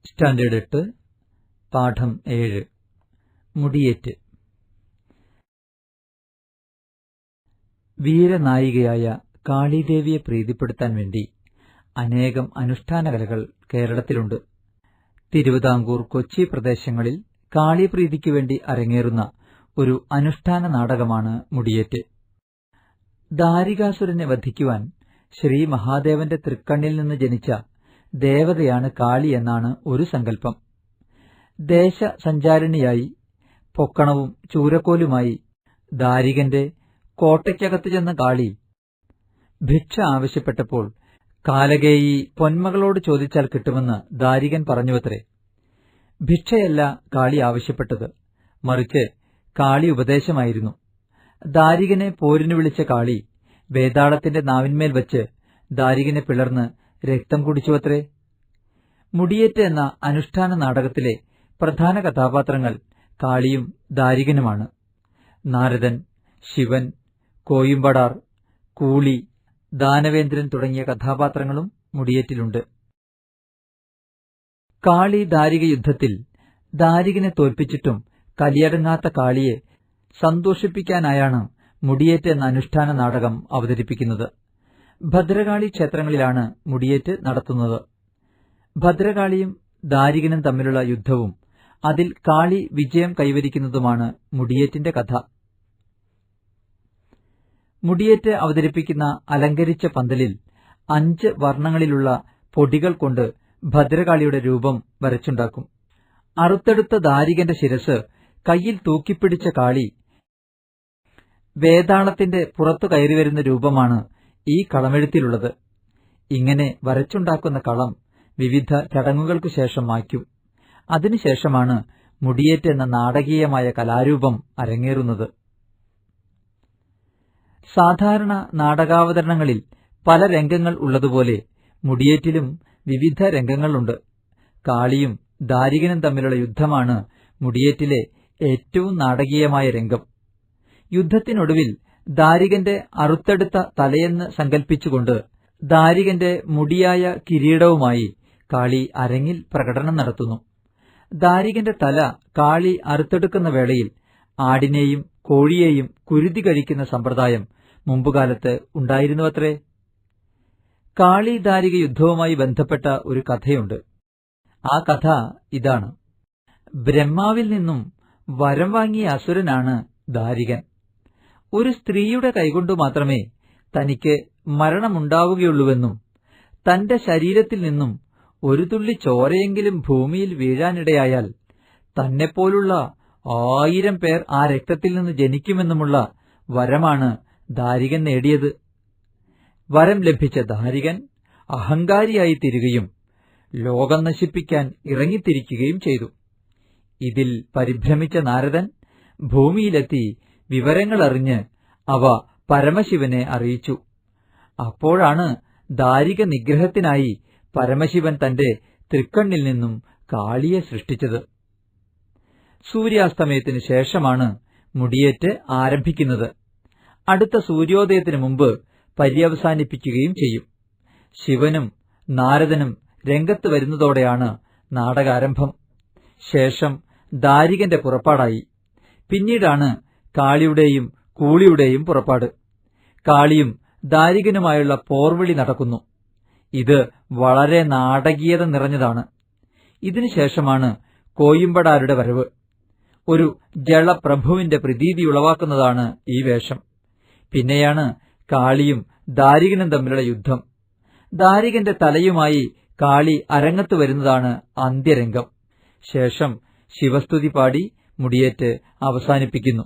Standard 8 പാഠം 7 മുടിയേറ്റ്. വീരനായികയായ കാളീദേവിയെ പ്രീതിപ്പെടുത്താൻ വേണ്ടി അനേകം അനുഷ്ഠാന കലകൾ കേരളത്തിലുണ്ട്. തിരുവിതാംകൂർ, കൊച്ചി പ്രദേശങ്ങളിൽ കാളീപ്രീതിക്കു വേണ്ടി അരങ്ങേറുന്ന ഒരു അനുഷ്ഠാന നാടകമാണ് മുടിയേറ്റ്. ദാരികാസുരനെ വധിക്കുവാൻ ശ്രീ മഹാദേവന്റെ തൃക്കണ്ണിൽ നിന്ന് ജനിച്ച ദേവതയാണ് കാളി എന്നാണ് ഒരു സങ്കല്പം. ദേശസഞ്ചാരിണിയായി പൊക്കണവും ചൂരക്കോലുമായി ദാരികന്റെ കോട്ടയ്ക്കകത്ത് ചെന്ന കാളി ഭിക്ഷ ആവശ്യപ്പെട്ടപ്പോൾ കാലകേയി പൊന്മകളോട് ചോദിച്ചാൽ കിട്ടുമെന്ന് ദാരികൻ പറഞ്ഞുവത്രേ. ഭിക്ഷയല്ല കാളി ആവശ്യപ്പെട്ടത്, മറിച്ച് കാളി ഉപദേശമായിരുന്നു. ദാരികനെ പോരിനു വിളിച്ച കാളി വേതാളത്തിന്റെ നാവിന്മേൽ വച്ച് ദാരികനെ പിളർന്ന് രക്തം കുടിച്ചുവത്രേ. മുടിയേറ്റ് എന്ന അനുഷ്ഠാന നാടകത്തിലെ പ്രധാന കഥാപാത്രങ്ങൾ കാളിയും ദാരികനുമാണ്. നാരദൻ, ശിവൻ, കോയുമ്പടാർ, കൂളി, ദാനവേന്ദ്രൻ തുടങ്ങിയ കഥാപാത്രങ്ങളും മുടിയേറ്റിലുണ്ട്. കാളി ദാരിക യുദ്ധത്തിൽ ദാരികനെ തോൽപ്പിച്ചിട്ടും കലിയടങ്ങാത്ത കാളിയെ സന്തോഷിപ്പിക്കാനായാണ് മുടിയേറ്റ് എന്ന അനുഷ്ഠാന നാടകം അവതരിപ്പിക്കുന്നത്. ഭദ്രകാളി ക്ഷേത്രങ്ങളിലാണ് മുടിയേറ്റ് നടത്തുന്നത്. ഭദ്രകാളിയും ദാരികനും തമ്മിലുള്ള യുദ്ധവും അതിൽ കാളി വിജയം കൈവരിക്കുന്നതുമാണ് മുടിയേറ്റിന്റെ കഥ. മുടിയേറ്റ് അവതരിപ്പിക്കുന്ന അലങ്കരിച്ച പന്തലിൽ 5 വർണ്ണങ്ങളിലുള്ള പൊടികൾ കൊണ്ട് ഭദ്രകാളിയുടെ രൂപം വരച്ചുണ്ടാക്കും. അറുത്തെടുത്ത ദാരികന്റെ ശിരസ് കയ്യിൽ തൂക്കിപ്പിടിച്ച കാളി വേതാളത്തിന്റെ പുറത്തു കയറിവരുന്ന രൂപമാണ് ഈ കളമെഴുത്തിലുള്ളത്. ഇങ്ങനെ വരച്ചുണ്ടാക്കുന്ന കളം വിവിധ ചടങ്ങുകൾക്കു ശേഷം മായ്ക്കും. അതിനുശേഷമാണ് മുടിയേറ്റ് എന്ന നാടകീയമായ കലാരൂപം അരങ്ങേറുന്നത്. സാധാരണ നാടകാവതരണങ്ങളിൽ പല രംഗങ്ങൾ ഉള്ളതുപോലെ മുടിയേറ്റിലും വിവിധ രംഗങ്ങളുണ്ട്. കാളിയും ദാരികനും തമ്മിലുള്ള യുദ്ധമാണ് മുടിയേറ്റിലെ ഏറ്റവും നാടകീയമായ രംഗം. യുദ്ധത്തിനൊടുവിൽ ദാരികന്റെ അറുത്തെടുത്ത തലയെന്ന് സങ്കൽപ്പിച്ചുകൊണ്ട് ദാരികന്റെ മുടിയായ കിരീടവുമായി കാളി അരങ്ങിൽ പ്രകടനം നടത്തുന്നു. ദാരികന്റെ തല കാളി അറുത്തെടുക്കുന്ന വേളയിൽ ആടിനെയും കോഴിയെയും കുരുതി കഴിക്കുന്ന സമ്പ്രദായം മുമ്പുകാലത്ത് ഉണ്ടായിരുന്നുവത്രേ. കാളി ദാരിക യുദ്ധവുമായി ബന്ധപ്പെട്ട ഒരു കഥയുണ്ട്. ആ കഥ ഇതാണ്. ബ്രഹ്മാവിൽ നിന്നും വരം വാങ്ങിയ അസുരനാണ് ദാരികൻ. ഒരു സ്ത്രീയുടെ കൈകൊണ്ടു മാത്രമേ തനിക്ക് മരണമുണ്ടാവുകയുള്ളൂവെന്നും തന്റെ ശരീരത്തിൽ നിന്നും ഒരു തുള്ളി ചോരയെങ്കിലും ഭൂമിയിൽ വീഴാനിടയായാൽ തന്നെപ്പോലുള്ള 1000 പേർ ആ രക്തത്തിൽ നിന്ന് ജനിക്കുമെന്നുമുള്ള വരമാണ് ദാരികൻ നേടിയത്. വരം ലഭിച്ച ദാരികൻ അഹങ്കാരിയായി തീരുകയും ലോകം നശിപ്പിക്കാൻ ഇറങ്ങിത്തിരിക്കുകയും ചെയ്തു. ഇതിൽ പരിഭ്രമിച്ച നാരദൻ ഭൂമിയിലെത്തി വിവരങ്ങളറിഞ്ഞ് അവ പരമശിവനെ അറിയിച്ചു. അപ്പോഴാണ് ദാരിക നിഗ്രഹത്തിനായി പരമശിവൻ തന്റെ തൃക്കണ്ണിൽ നിന്നും കാളിയെ സൃഷ്ടിച്ചത്. സൂര്യാസ്തമയത്തിനു ശേഷമാണ് മുടിയേറ്റ് ആരംഭിക്കുന്നത്. അടുത്ത സൂര്യോദയത്തിനു മുമ്പ് പര്യവസാനിപ്പിക്കുകയും ചെയ്യും. ശിവനും നാരദനും രംഗത്ത് വരുന്നതോടെയാണ് നാടകാരംഭം. ശേഷം ദാരികന്റെ പുറപ്പാടായി. പിന്നീടാണ് കാളിയുടെയും കൂളിയുടെയും പുറപ്പാട്. കാളിയും ദാരികനുമായുള്ള പോർവിളി നടക്കുന്നു. ഇത് വളരെ നാടകീയത നിറഞ്ഞതാണ്. ഇതിനുശേഷമാണ് കോയുമ്പടാരുടെ വരവ്. ഒരു ജളപ്രഭുവിന്റെ പ്രതീതി ഉളവാക്കുന്നതാണ് ഈ വേഷം. പിന്നെയാണ് കാളിയും ദാരികനും തമ്മിലുള്ള യുദ്ധം. ദാരികന്റെ തലയുമായി കാളി അരങ്ങത്ത് വരുന്നതാണ് അന്ത്യരംഗം. ശേഷം ശിവസ്തുതി പാടി മുടിയേറ്റ് അവസാനിപ്പിക്കുന്നു.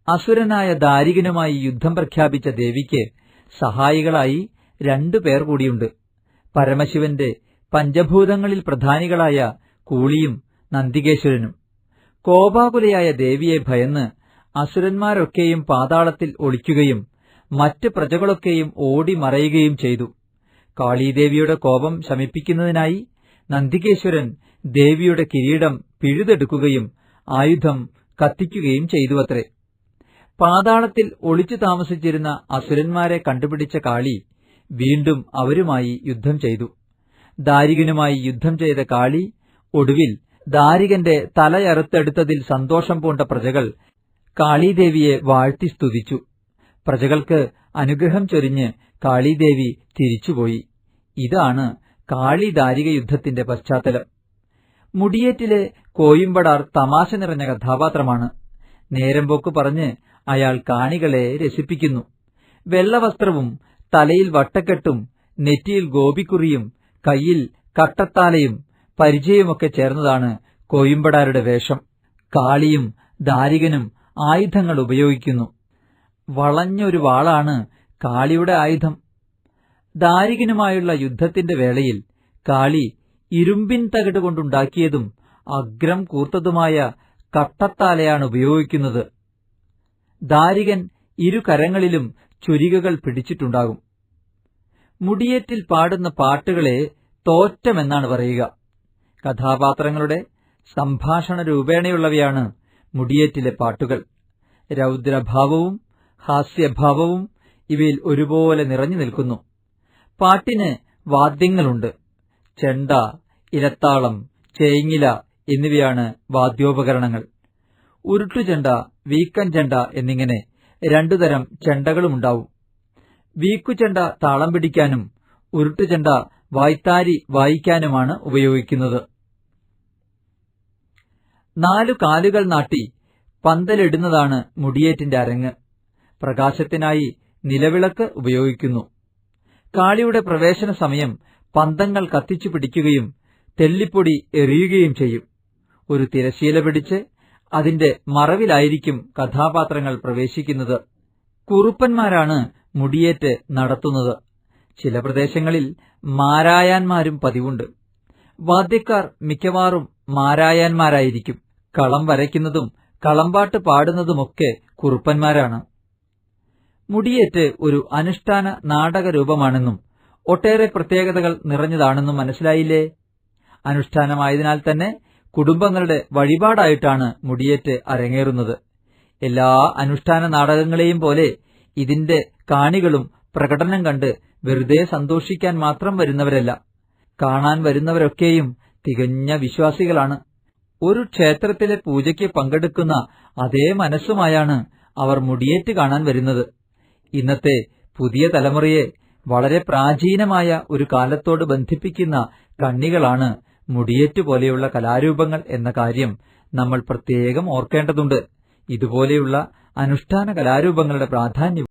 അസുരനായ ദാരികനുമായി യുദ്ധം പ്രഖ്യാപിച്ച ദേവിക്ക് സഹായികളായി 2 പേർ കൂടിയുണ്ട്. പരമശിവന്റെ പഞ്ചഭൂതങ്ങളിൽ പ്രധാനികളായ കൂളിയും നന്ദികേശ്വരനും. കോപാകുലയായ ദേവിയെ ഭയന്ന് അസുരന്മാരൊക്കെയും പാതാളത്തിൽ ഒളിക്കുകയും മറ്റ് പ്രജകളൊക്കെയും ഓടി മറയുകയും ചെയ്തു. കാളീദേവിയുടെ കോപം ശമിപ്പിക്കുന്നതിനായി നന്ദികേശ്വരൻ ദേവിയുടെ കിരീടം പിഴുതെടുക്കുകയും ആയുധം കത്തിക്കുകയും ചെയ്തുവത്രേ. പാതാളത്തിൽ ഒളിച്ചു താമസിച്ചിരുന്ന അസുരന്മാരെ കണ്ടുപിടിച്ച കാളി വീണ്ടും അവരുമായി യുദ്ധം ചെയ്തു. ദാരികനുമായി യുദ്ധം ചെയ്ത കാളി ഒടുവിൽ ദാരികന്റെ തലയറുത്തെടുത്തതിൽ സന്തോഷം പൂണ്ട പ്രജകൾ കാളീദേവിയെ വാഴ്ത്തി സ്തുതിച്ചു. പ്രജകൾക്ക് അനുഗ്രഹം ചൊരിഞ്ഞ് കാളീദേവി തിരിച്ചുപോയി. ഇതാണ് കാളി ദാരിക യുദ്ധത്തിന്റെ പശ്ചാത്തലം. മുടിയേറ്റിലെ കോയിമ്പടാർ തമാശ നിറഞ്ഞ കഥാപാത്രമാണ്. നേരംപോക്ക് പറഞ്ഞ് അയാൾ കാണികളെ രസിപ്പിക്കുന്നു. വെള്ളവസ്ത്രവും തലയിൽ വട്ടക്കെട്ടും നെറ്റിയിൽ ഗോപിക്കുറിയും കയ്യിൽ കട്ടത്താലയും പരിചയമൊക്കെ ചേർന്നതാണ് കോയിമ്പടാരുടെ വേഷം. കാളിയും ദാരികനും ആയുധങ്ങൾ ഉപയോഗിക്കുന്നു. വളഞ്ഞൊരു വാളാണ് കാളിയുടെ ആയുധം. ദാരികനുമായുള്ള യുദ്ധത്തിന്റെ വേളയിൽ കാളി ഇരുമ്പിൻ തകിട് കൊണ്ടുണ്ടാക്കിയതും അഗ്രം കൂർത്തതുമായ കട്ടത്താലയാണ് ഉപയോഗിക്കുന്നത്. ദാരികൻ ഇരു കരങ്ങളിലും ചുരികകൾ പിടിച്ചിട്ടുണ്ടാകും. മുടിയേറ്റിൽ പാടുന്ന പാട്ടുകളെ തോറ്റമെന്നാണ് പറയുക. കഥാപാത്രങ്ങളുടെ സംഭാഷണ രൂപേണയുള്ളവയാണ് മുടിയേറ്റിലെ പാട്ടുകൾ. രൗദ്രഭാവവും ഹാസ്യഭാവവും ഇവയിൽ ഒരുപോലെ നിറഞ്ഞു നിൽക്കുന്നു. പാട്ടിന് വാദ്യങ്ങളുണ്ട്. ചെണ്ട, ഇലത്താളം, ചേങ്ങില എന്നിവയാണ് വാദ്യോപകരണങ്ങൾ. ഉരുട്ടുചെണ്ട, വീക്കൻ ചെണ്ട എന്നിങ്ങനെ രണ്ടുതരം ചെണ്ടകളുമുണ്ടാവും. വീക്കുചെണ്ട താളം പിടിക്കാനും ഉരുട്ടുചെണ്ട വായ്ത്താരി വായിക്കാനുമാണ് ഉപയോഗിക്കുന്നത്. 4 കാലുകൾ നാട്ടി പന്തലിടുന്നതാണ് മുടിയേറ്റിന്റെ അരങ്ങ്. പ്രകാശത്തിനായി നിലവിളക്ക് ഉപയോഗിക്കുന്നു. കാളിയുടെ പ്രവേശന സമയം പന്തങ്ങൾ കത്തിച്ചു പിടിക്കുകയും തെല്ലിപ്പൊടി എറിയുകയും ചെയ്യും. ഒരു തിരശ്ശീല പിടിച്ച് അതിന്റെ മറവിലായിരിക്കും കഥാപാത്രങ്ങൾ പ്രവേശിക്കുന്നത്. കുറുപ്പന്മാരാണ് മുടിയേറ്റ് നടത്തുന്നത്. ചില പ്രദേശങ്ങളിൽ മാരായാന്മാരും പതിവുണ്ട്. വാദ്യക്കാർ മിക്കവാറും മാരായാന്മാരായിരിക്കും. കളം വരയ്ക്കുന്നതും കളമ്പാട്ട് പാടുന്നതുമൊക്കെ കുറുപ്പന്മാരാണ്. മുടിയേറ്റ് ഒരു അനുഷ്ഠാന നാടകരൂപമാണെന്നും ഒട്ടേറെ പ്രത്യേകതകൾ നിറഞ്ഞതാണെന്നും മനസ്സിലായില്ലേ? അനുഷ്ഠാനമായതിനാൽ തന്നെ കുടുംബങ്ങളുടെ വഴിപാടായിട്ടാണ് മുടിയേറ്റ് അരങ്ങേറുന്നത്. എല്ലാ അനുഷ്ഠാന നാടകങ്ങളെയും പോലെ ഇതിന്റെ കാണികളും പ്രകടനം കണ്ട് വെറുതെ സന്തോഷിക്കാൻ മാത്രം വരുന്നവരല്ല. കാണാൻ വരുന്നവരൊക്കെയും തികഞ്ഞ വിശ്വാസികളാണ്. ഒരു ക്ഷേത്രത്തിലെ പൂജയ്ക്ക് പങ്കെടുക്കുന്ന അതേ മനസ്സുമായാണ് അവർ മുടിയേറ്റ് കാണാൻ വരുന്നത്. ഇന്നത്തെ പുതിയ തലമുറയെ വളരെ പ്രാചീനമായ ഒരു കാലത്തോട് ബന്ധിപ്പിക്കുന്ന കണ്ണികളാണ് മുടിയേറ്റ് പോലെയുള്ള കലാരൂപങ്ങൾ എന്ന കാര്യം നമ്മൾ പ്രത്യേകം ഓർക്കേണ്ടതുണ്ട്. ഇതുപോലെയുള്ള അനുഷ്ഠാന കലാരൂപങ്ങളുടെ പ്രാധാന്യം